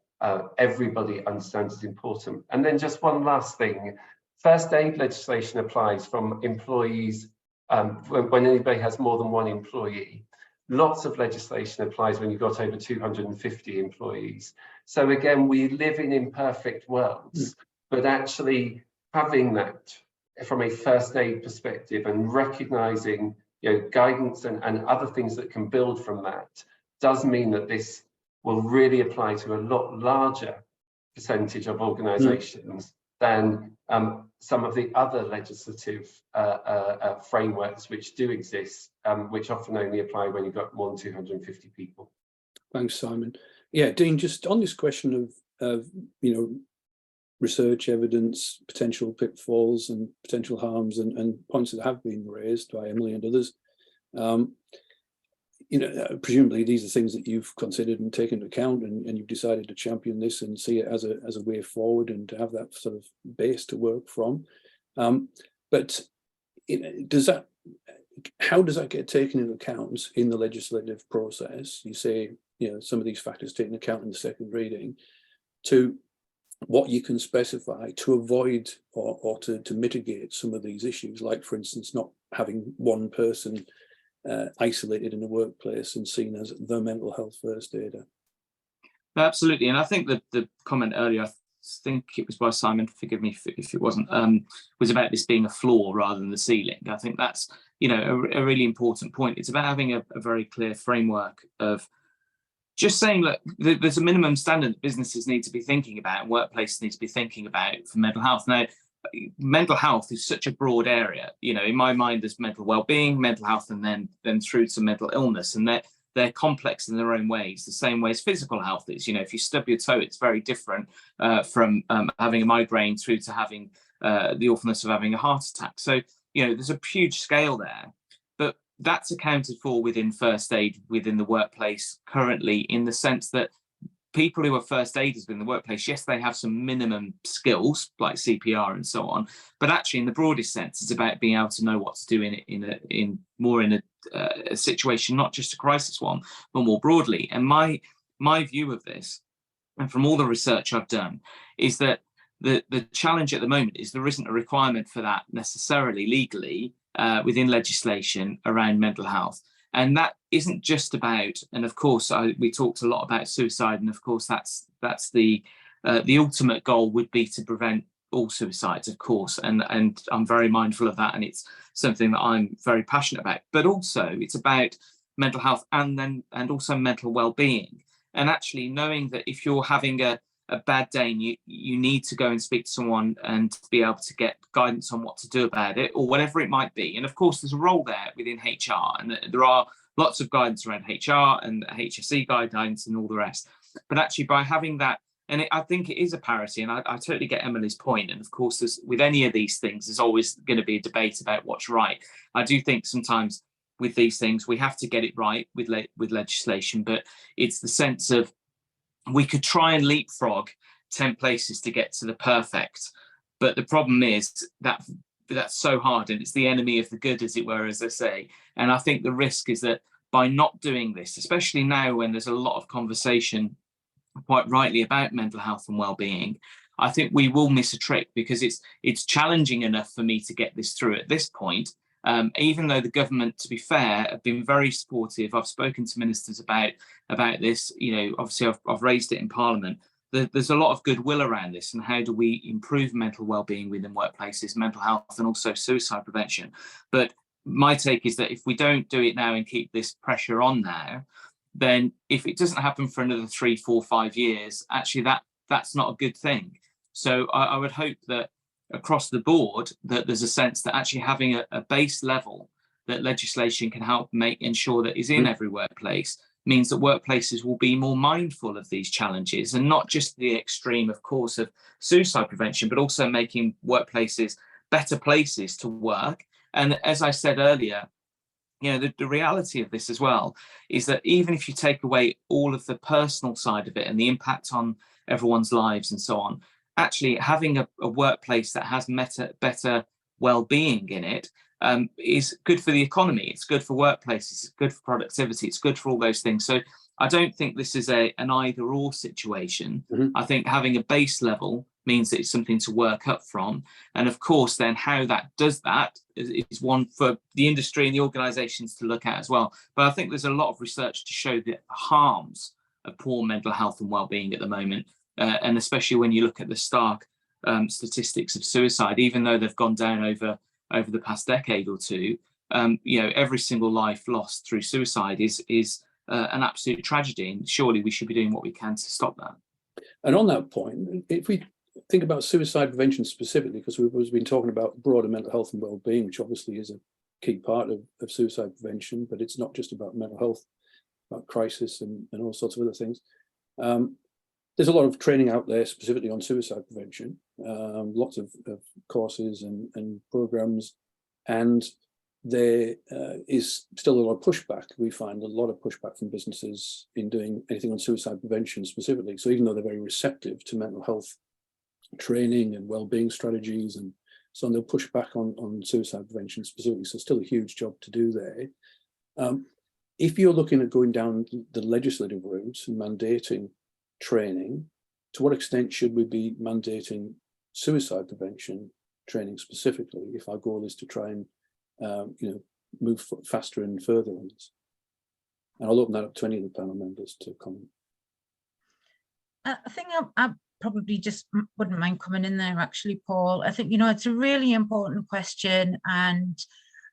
everybody understands it's important. And then just one last thing, first aid legislation applies from employees when anybody has more than one employee. Lots of legislation applies when you've got over 250 employees. So again, we live in imperfect worlds, but actually having that from a first aid perspective and recognizing guidance and other things that can build from that does mean that this will really apply to a lot larger percentage of organizations than some of the other legislative frameworks which do exist, which often only apply when you've got more than 250 people. Thanks, Simon. Yeah, Dean, just on this question of research evidence, potential pitfalls and potential harms and points that have been raised by Emily and others, presumably these are things that you've considered and taken into account, and you've decided to champion this and see it as a way forward and to have that sort of base to work from. But how does that get taken into account in the legislative process? You say, some of these factors taken into account in the second reading, to what you can specify to avoid or to mitigate some of these issues, like, for instance, not having one person isolated in a workplace and seen as the mental health first aider. Absolutely, and I think that the comment earlier, I think it was by Simon, forgive me if it wasn't, was about this being a floor rather than the ceiling. I think that's a really important point. It's about having a very clear framework of just saying, look, there's a minimum standard that businesses need to be thinking about and workplaces need to be thinking about for mental health. Now, mental health is such a broad area. In my mind, there's mental well-being, mental health, and then through to mental illness, and they're complex in their own ways, the same way as physical health is. If you stub your toe, it's very different from having a migraine through to having the awfulness of having a heart attack. So there's a huge scale there. But that's accounted for within first aid within the workplace currently, in the sense that people who are first aiders within the workplace, yes, they have some minimum skills like CPR and so on, but actually in the broadest sense, it's about being able to know what to do in a situation, not just a crisis one, but more broadly. And my view of this, and from all the research I've done, is that the challenge at the moment is there isn't a requirement for that necessarily legally within legislation around mental health. And that isn't just about, and of course, we talked a lot about suicide, and of course, that's the ultimate goal would be to prevent all suicides, of course, and I'm very mindful of that, and it's something that I'm very passionate about. But also, it's about mental health and also mental well-being, and actually knowing that if you're having a bad day and you need to go and speak to someone and be able to get guidance on what to do about it, or whatever it might be. And of course, there's a role there within HR, and there are lots of guidance around HR and HSE guidelines and all the rest. But actually by having that, and I think it is a parity, and I totally get Emily's point. And of course, with any of these things, there's always going to be a debate about what's right. I do think sometimes with these things, we have to get it right with legislation, but it's the sense of, we could try and leapfrog 10 places to get to the perfect, but the problem is that that's so hard, and it's the enemy of the good, as it were, as I say. And I think the risk is that by not doing this, especially now when there's a lot of conversation, quite rightly, about mental health and well-being, I think we will miss a trick, because it's challenging enough for me to get this through at this point. Even though the government, to be fair, have been very supportive. I've spoken to ministers about this. You know, obviously I've raised it in Parliament. There's a lot of goodwill around this, and how do we improve mental well-being within workplaces, mental health, and also suicide prevention. But my take is that if we don't do it now and keep this pressure on now, then if it doesn't happen for another 3, 4, 5 years, actually that's not a good thing. So I would hope that across the board that there's a sense that actually having a base level that legislation can help ensure that is in every workplace means that workplaces will be more mindful of these challenges, and not just the extreme, of course, of suicide prevention, but also making workplaces better places to work. And as I said earlier, you know, the reality of this as well is that even if you take away all of the personal side of it and the impact on everyone's lives and so on, actually having a workplace that has better well-being in it is good for the economy. It's good for workplaces, it's good for productivity, it's good for all those things. So I don't think this is an either-or situation. I think having a base level means that it's something to work up from. And of course, then how that does that is one for the industry and the organisations to look at as well. But I think there's a lot of research to show the harms of poor mental health and well-being at the moment. And especially when you look at the stark statistics of suicide, even though they've gone down over the past decade or two, you know, every single life lost through suicide is an absolute tragedy. And surely we should be doing what we can to stop that. And on that point, if we think about suicide prevention specifically, because we've been talking about broader mental health and well-being, which obviously is a key part of suicide prevention, but it's not just about mental health, about crisis and all sorts of other things. There's a lot of training out there specifically on suicide prevention, lots of courses and programs, and there is still a lot of pushback. We find a lot of pushback from businesses in doing anything on suicide prevention specifically. So even though they're very receptive to mental health training and well-being strategies and so on, they'll push back on suicide prevention specifically. So still a huge job to do there. If you're looking at going down the legislative route and mandating training, to what extent should we be mandating suicide prevention training specifically if our goal is to try and move faster and further on this? And I'll open that up to any of the panel members to comment. I think I probably just wouldn't mind coming in there, actually, Paul. I think, you know, it's a really important question, and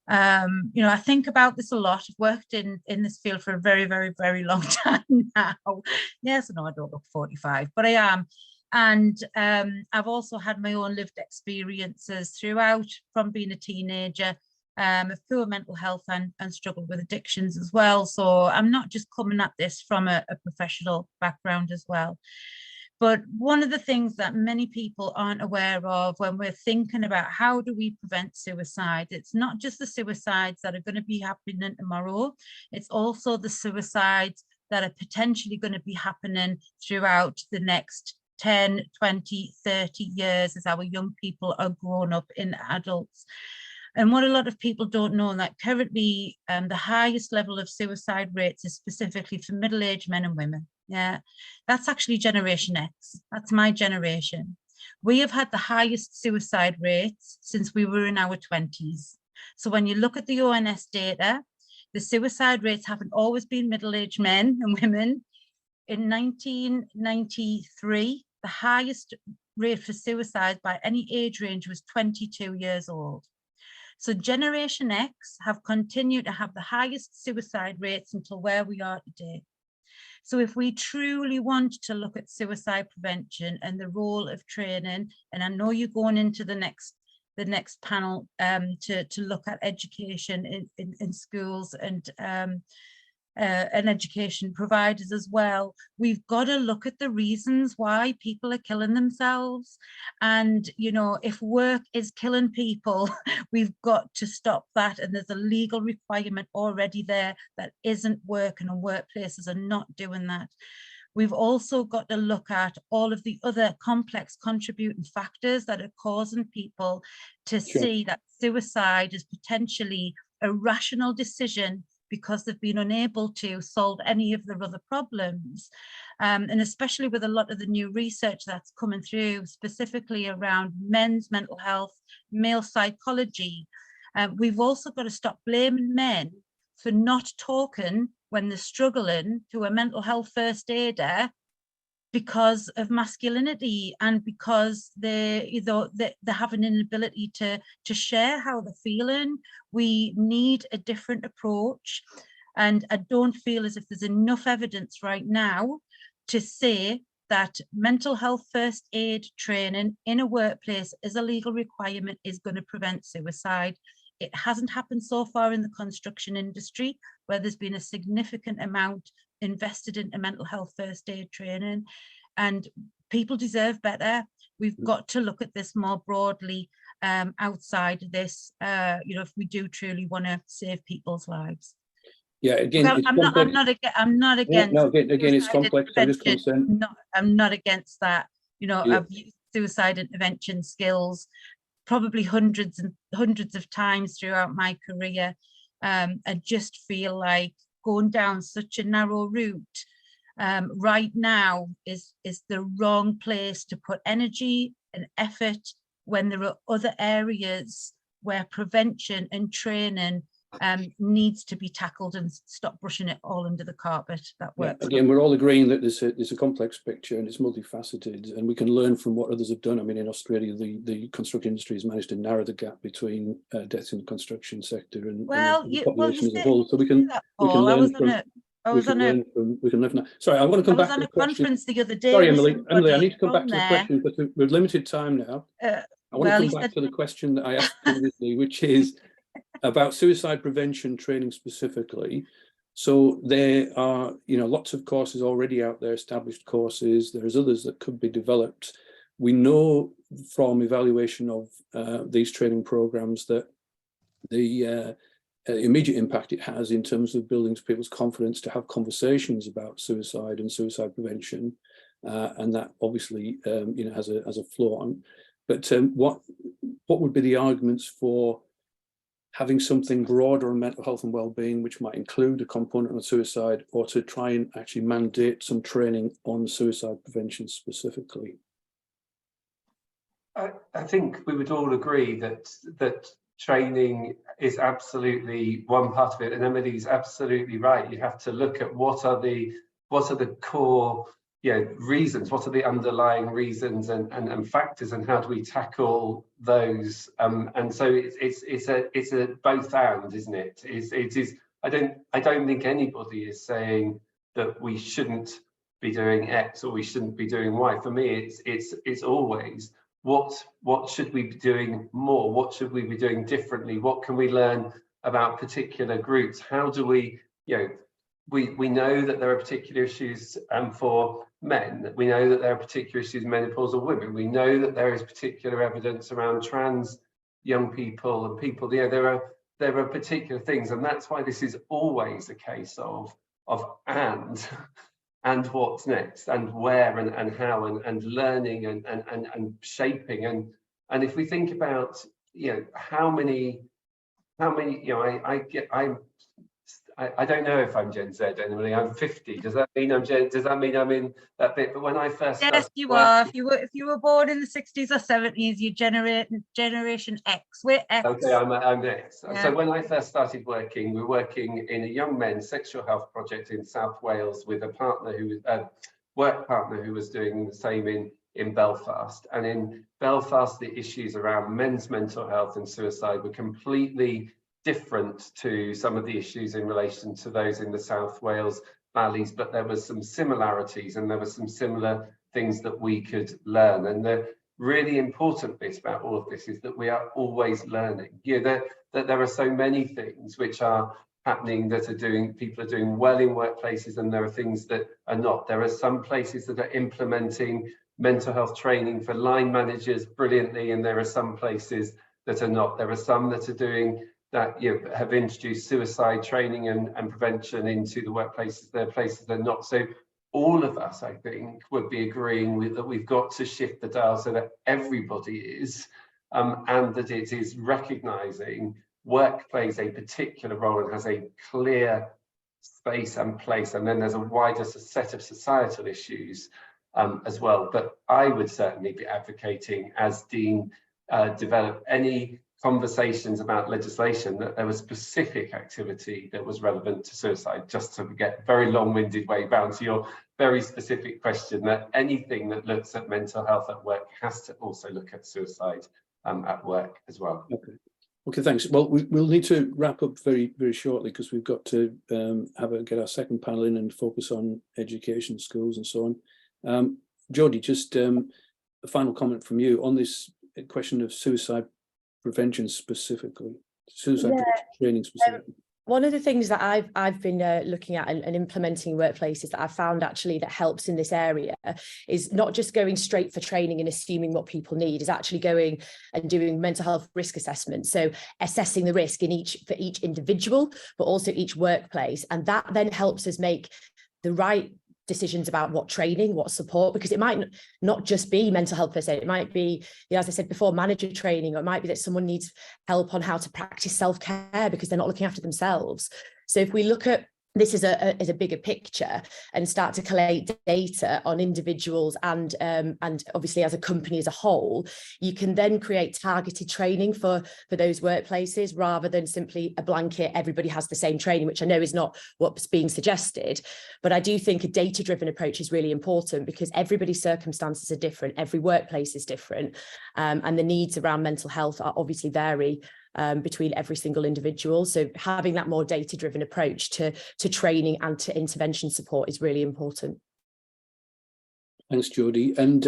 you know, I think about this a lot. I've worked in this field for a very, very, very long time now. Yes, no, I don't look 45, but I am. And I've also had my own lived experiences throughout, from being a teenager, of poor mental health and struggled with addictions as well. So I'm not just coming at this from a professional background as well. But one of the things that many people aren't aware of when we're thinking about how do we prevent suicide, it's not just the suicides that are going to be happening tomorrow, it's also the suicides that are potentially going to be happening throughout the next 10, 20, 30 years as our young people are grown up in adults. And what a lot of people don't know, that currently the highest level of suicide rates is specifically for middle-aged men and women. Yeah, that's actually Generation X. That's my generation. We have had the highest suicide rates since we were in our 20s. So when you look at the ONS data, the suicide rates haven't always been middle-aged men and women. In 1993, the highest rate for suicide by any age range was 22 years old. So Generation X have continued to have the highest suicide rates until where we are today. So if we truly want to look at suicide prevention and the role of training, and I know you're going into the next panel to look at education in schools and education providers as well, we've got to look at the reasons why people are killing themselves. And, you know, if work is killing people, we've got to stop that. And there's a legal requirement already there that isn't working, and workplaces are not doing that. We've also got to look at all of the other complex contributing factors that are causing people to see that suicide is potentially a rational decision because they've been unable to solve any of their other problems. And especially with a lot of the new research that's coming through, specifically around men's mental health, male psychology, we've also got to stop blaming men for not talking when they're struggling to a mental health first aider because of masculinity and because they have an inability to share how they're feeling. We need a different approach, and I don't feel as if there's enough evidence right now to say that mental health first aid training in a workplace as a legal requirement is going to prevent suicide. It hasn't happened so far in the construction industry, where there's been a significant amount invested into mental health first aid training, and people deserve better. We've got to look at this more broadly outside of this, you know, if we do truly want to save people's lives. Yeah, again, I'm not against. No, again, it's complex. I'm just concerned. I'm not against that. You know, Yeah. I've used suicide intervention skills probably hundreds and hundreds of times throughout my career. I just feel like going down such a narrow route right now is the wrong place to put energy and effort when there are other areas where prevention and training needs to be tackled, and stop brushing it all under the carpet. That works. Yeah, again, we're all agreeing that there's a complex picture and it's multifaceted, and we can learn from what others have done. I mean, in Australia, the construction industry has managed to narrow the gap between deaths in the construction sector and the population as a whole. So we can learn from. We can learn from that. Sorry, I want to come back to the question. Conference the other day. Sorry, Emily, I need to come back to the question, but we're limited time now. I want to come back to the question that I asked previously, which is about suicide prevention training specifically. So there are, you know, lots of courses already out there, established courses. There's others that could be developed. We know from evaluation of these training programs that the immediate impact it has in terms of building people's confidence to have conversations about suicide and suicide prevention, and that obviously you know, has a flow on. But what would be the arguments for having something broader on mental health and well-being, which might include a component on suicide, or to try and actually mandate some training on suicide prevention specifically? I think we would all agree that training is absolutely one part of it, and Emily's absolutely right. You have to look at what are the core reasons, what are the underlying reasons and factors, and how do we tackle those? And so it's a both and, isn't it? It is. I don't think anybody is saying that we shouldn't be doing X or we shouldn't be doing Y. For me, it's always what should we be doing more? What should we be doing differently? What can we learn about particular groups? How do we, we know that there are particular issues for men. We know that there are particular issues in menopausal women. We know that there is particular evidence around trans young people and people. There are particular things, and that's why this is always a case of and what's next, and where, and how, and learning, and shaping, and if we think about how many I don't know if I'm Gen Z anyway. I'm 50. Does that mean I'm in that bit? But when I first yes, you are. If you were born in the 60s or 70s, you generation X. We're X. Okay, I'm X. Yeah. So when I first started working, we were working in a young men's sexual health project in South Wales with a partner who was a work partner who was doing the same in Belfast. And in Belfast, the issues around men's mental health and suicide were completely different to some of the issues in relation to those in the South Wales valleys, but there was some similarities and there were some similar things that we could learn. And the really important bit about all of this is that we are always learning. That there are so many things which are happening that people are doing well in workplaces, and there are things that are not. There are some places that are implementing mental health training for line managers brilliantly, and there are some places that are not. There are some that are doing that have introduced suicide training and prevention into the workplaces. There are places that are not. So all of us, I think, would be agreeing with that we've got to shift the dial so that everybody is, and that it is recognising work plays a particular role and has a clear space and place, and then there's a wider set of societal issues as well. But I would certainly be advocating, as Dean developed any conversations about legislation, that there was specific activity that was relevant to suicide. Just to get a very long-winded way bound to your very specific question, that anything that looks at mental health at work has to also look at suicide at work as well. Okay, thanks. Well, we'll need to wrap up very, very shortly, because we've got to get our second panel in and focus on education, schools and so on. Jodie, just a final comment from you on this question of suicide prevention specifically, suicide prevention training specifically. One of the things that I've been looking at and implementing in workplaces that I've found actually that helps in this area is not just going straight for training and assuming what people need, is actually going and doing mental health risk assessment. So assessing the risk for each individual, but also each workplace. And that then helps us make the right decisions about what training, what support, because it might not just be mental health first aid. It might be, as I said before, manager training, or it might be that someone needs help on how to practice self-care because they're not looking after themselves. So if we look at this as a bigger picture and start to collate data on individuals and obviously as a company as a whole, you can then create targeted training for those workplaces, rather than simply a blanket, everybody has the same training, which I know is not what's being suggested. But I do think a data-driven approach is really important, because everybody's circumstances are different, every workplace is different, and the needs around mental health are obviously vary between every single individual. So having that more data-driven approach to training and to intervention support is really important. Thanks, Jodie. And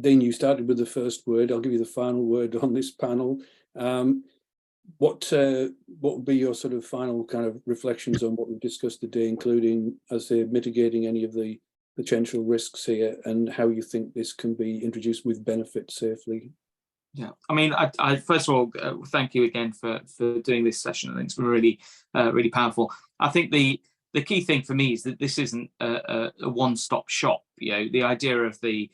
Dean, you started with the first word. I'll give you the final word on this panel. What would be your sort of final kind of reflections on what we've discussed today, including, as they're mitigating any of the potential risks here, and how you think this can be introduced with benefit safely? Yeah, I mean, I first of all, thank you again for doing this session. I think it's been really, really powerful. I think the key thing for me is that this isn't a one-stop shop. The idea of the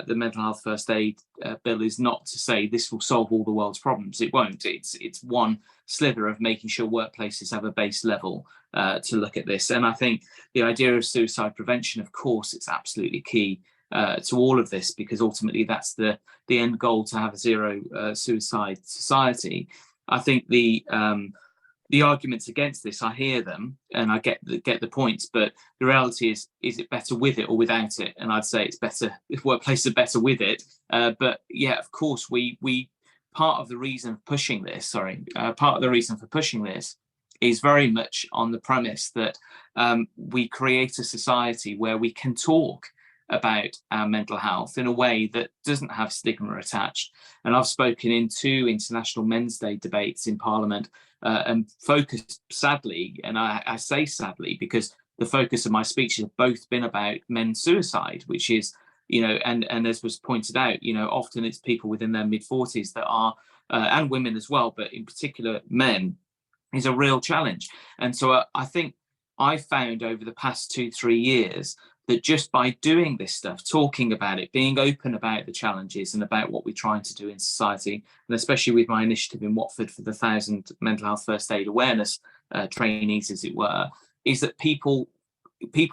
Mental Health First Aid bill is not to say this will solve all the world's problems. It won't. It's one sliver of making sure workplaces have a base level to look at this. And I think the idea of suicide prevention, of course, it's absolutely key to all of this, because ultimately that's the end goal, to have a zero suicide society. I think the arguments against this, I hear them and I get the points, but the reality is it better with it or without it? And I'd say it's better if workplaces are better with it. But yeah, of course, part of the reason for pushing this is very much on the premise that we create a society where we can talk about our mental health in a way that doesn't have stigma attached. And I've spoken in 2 International Men's Day debates in Parliament and focused, sadly, and I say sadly because the focus of my speech has both been about men's suicide, which is, you know, and as was pointed out, you know, often it's people within their mid-40s that are, and women as well, but in particular men, is a real challenge. And so I think I found over the past 2-3 years that just by doing this stuff, talking about it, being open about the challenges and about what we're trying to do in society, and especially with my initiative in Watford for the 1,000 mental health first aid awareness trainees, as it were, is that people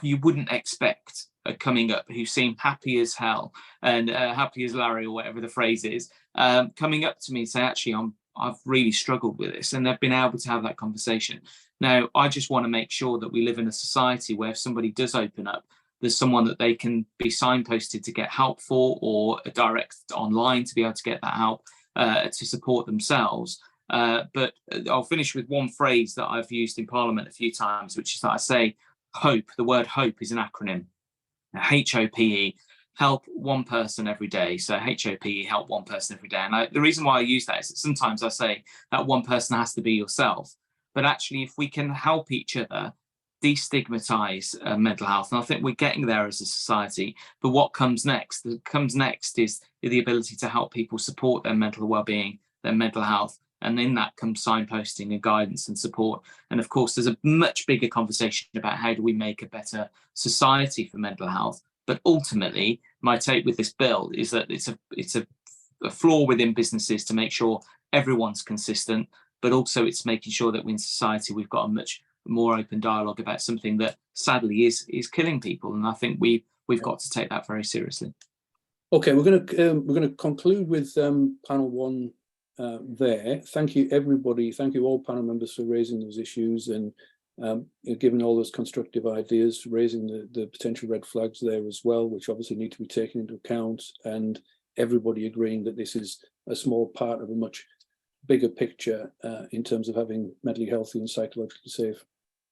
you wouldn't expect are coming up who seem happy as hell and happy as Larry, or whatever the phrase is, coming up to me and say, actually, I've really struggled with this, and they've been able to have that conversation. Now, I just want to make sure that we live in a society where if somebody does open up, there's someone that they can be signposted to get help for, or direct online to be able to get that help to support themselves. But I'll finish with one phrase that I've used in Parliament a few times, which is that I say hope. The word hope is an acronym. HOPE, help one person every day. So HOPE, help one person every day. And the reason why I use that is that sometimes I say that one person has to be yourself. But actually, if we can help each other destigmatize mental health, and I think we're getting there as a society, but what comes next? What comes next is the ability to help people support their mental well-being, their mental health, and in that comes signposting and guidance and support. And of course, there's a much bigger conversation about how do we make a better society for mental health. But ultimately, my take with this bill is that it's a flaw within businesses to make sure everyone's consistent, but also it's making sure that in society we've got a much more open dialogue about something that sadly is killing people. And I think we've got to take that very seriously. Okay, we're going to conclude with panel one there. Thank you, everybody. Thank you all panel members for raising those issues and giving all those constructive ideas, raising the potential red flags there as well, which obviously need to be taken into account, and everybody agreeing that this is a small part of a much bigger picture in terms of having mentally healthy and psychologically safe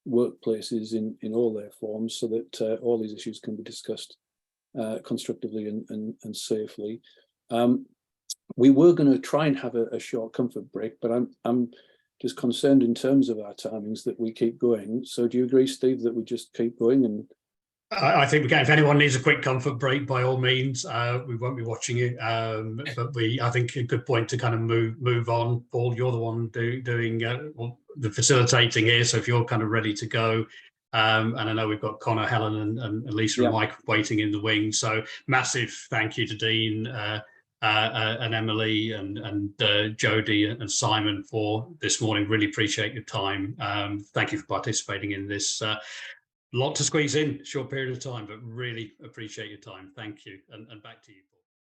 workplaces in all their forms, so that all these issues can be discussed constructively and safely. We were going to try and have a short comfort break, but I'm just concerned in terms of our timings that we keep going. So do you agree, Steve, that we just keep going? And I think we can. If anyone needs a quick comfort break, by all means, we won't be watching it. But I think a good point to kind of move on. Paul, you're the one doing the facilitating here, so if you're kind of ready to go. And I know we've got Connor, Helen, and Lisa and Mike waiting in the wing. So massive thank you to Dean and Emily and Jodie and Simon for this morning. Really appreciate your time. Thank you for participating in this. Lot to squeeze in, short period of time, but really appreciate your time. Thank you. And back to you, Paul.